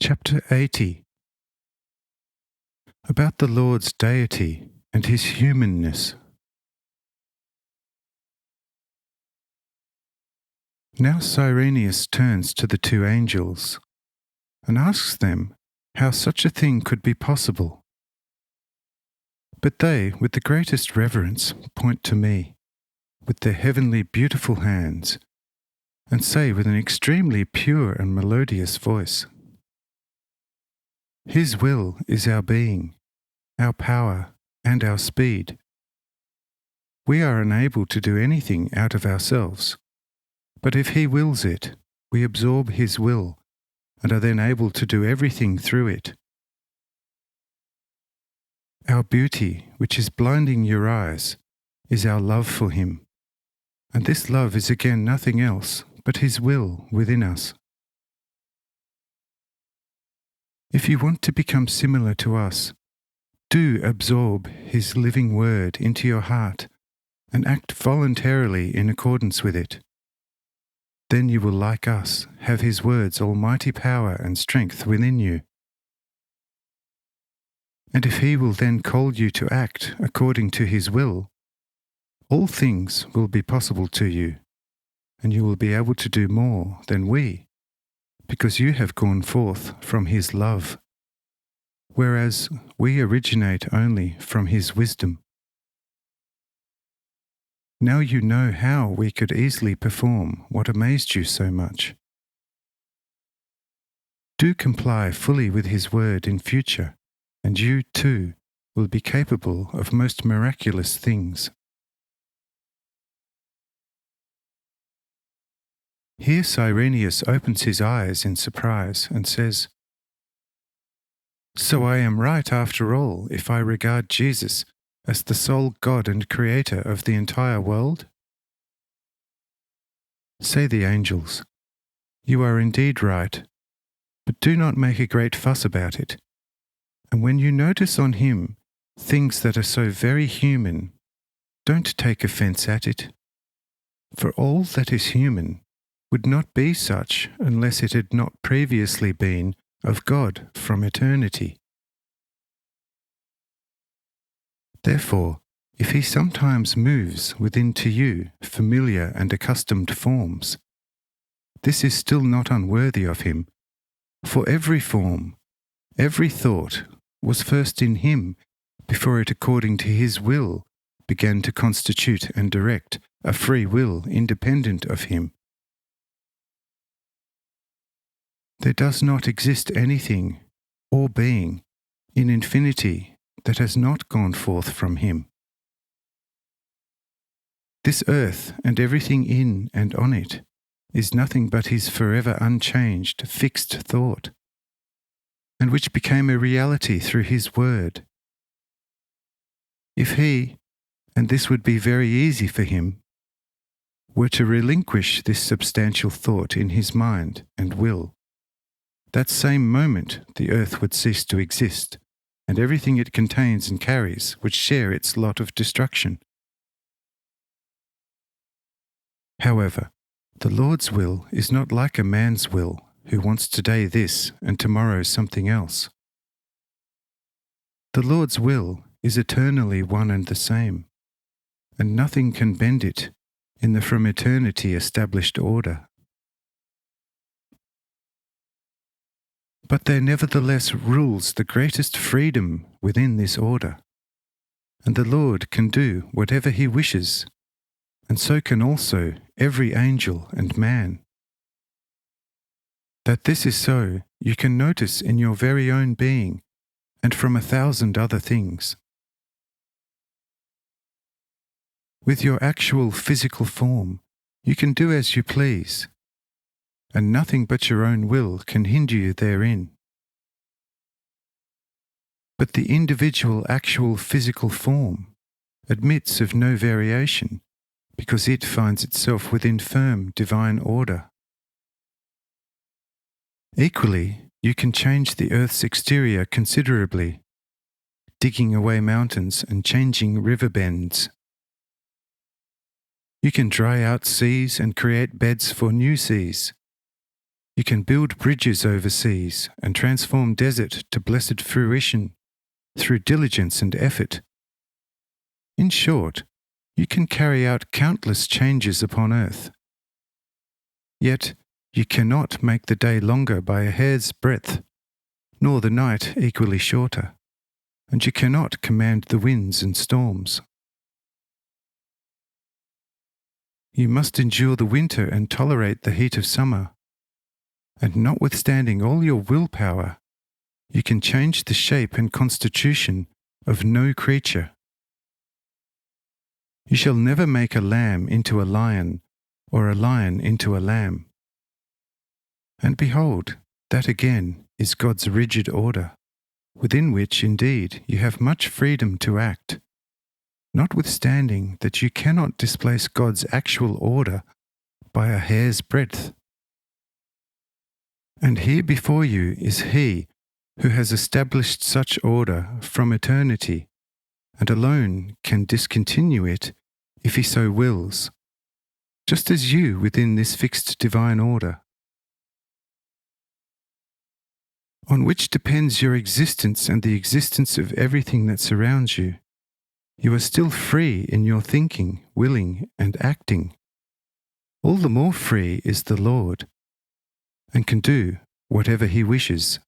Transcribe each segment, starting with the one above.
Chapter 80. About the Lord's deity and his humanness. Now Cyrenius turns to the two angels and asks them how such a thing could be possible. But they, with the greatest reverence, point to me, with their heavenly beautiful hands, and say with an extremely pure and melodious voice, "His will is our being, our power, and our speed. We are unable to do anything out of ourselves, but if He wills it, we absorb His will, and are then able to do everything through it. Our beauty, which is blinding your eyes, is our love for Him, and this love is again nothing else but His will within us. If you want to become similar to us, do absorb His living word into your heart and act voluntarily in accordance with it. Then you will, like us, have His word's almighty power and strength within you. And if He will then call you to act according to His will, all things will be possible to you, and you will be able to do more than we, because you have gone forth from His love, whereas we originate only from His wisdom. Now you know how we could easily perform what amazed you so much. Do comply fully with His word in future, and you, too, will be capable of most miraculous things." Here Cyrenius opens his eyes in surprise and says, "So I am right after all if I regard Jesus as the sole God and Creator of the entire world?" Say the angels, "You are indeed right, but do not make a great fuss about it. And when you notice on Him things that are so very human, don't take offense at it. For all that is human would not be such unless it had not previously been of God from eternity. Therefore, if He sometimes moves within to you familiar and accustomed forms, this is still not unworthy of Him, for every form, every thought was first in Him before it, according to His will, began to constitute and direct a free will independent of Him. There does not exist anything or being in infinity that has not gone forth from Him. This earth and everything in and on it is nothing but His forever unchanged, fixed thought, and which became a reality through His word. If He, and this would be very easy for Him, were to relinquish this substantial thought in His mind and will, that same moment the earth would cease to exist, and everything it contains and carries would share its lot of destruction. However, the Lord's will is not like a man's will, who wants today this and tomorrow something else. The Lord's will is eternally one and the same, and nothing can bend it in the from eternity established order. But there nevertheless rules the greatest freedom within this order, and the Lord can do whatever He wishes, and so can also every angel and man. That this is so, you can notice in your very own being, and from 1,000 other things. With your actual physical form, you can do as you please, and nothing but your own will can hinder you therein. But the individual actual physical form admits of no variation, because it finds itself within firm divine order. Equally, you can change the earth's exterior considerably, digging away mountains and changing river bends. You can dry out seas and create beds for new seas. You can build bridges over seas and transform desert to blessed fruition through diligence and effort. In short, you can carry out countless changes upon earth. Yet you cannot make the day longer by a hair's breadth, nor the night equally shorter, and you cannot command the winds and storms. You must endure the winter and tolerate the heat of summer, and notwithstanding all your willpower, you can change the shape and constitution of no creature. You shall never make a lamb into a lion, or a lion into a lamb. And behold, that again is God's rigid order, within which indeed you have much freedom to act, notwithstanding that you cannot displace God's actual order by a hair's breadth. And here before you is He who has established such order from eternity, and alone can discontinue it if He so wills, just as you within this fixed divine order, on which depends your existence and the existence of everything that surrounds you. You are still free in your thinking, willing, and acting. All the more free is the Lord, and can do whatever He wishes.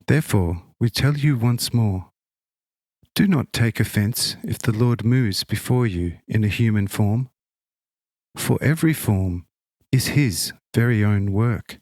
Therefore, we tell you once more, do not take offence if the Lord moves before you in a human form, for every form is His very own work.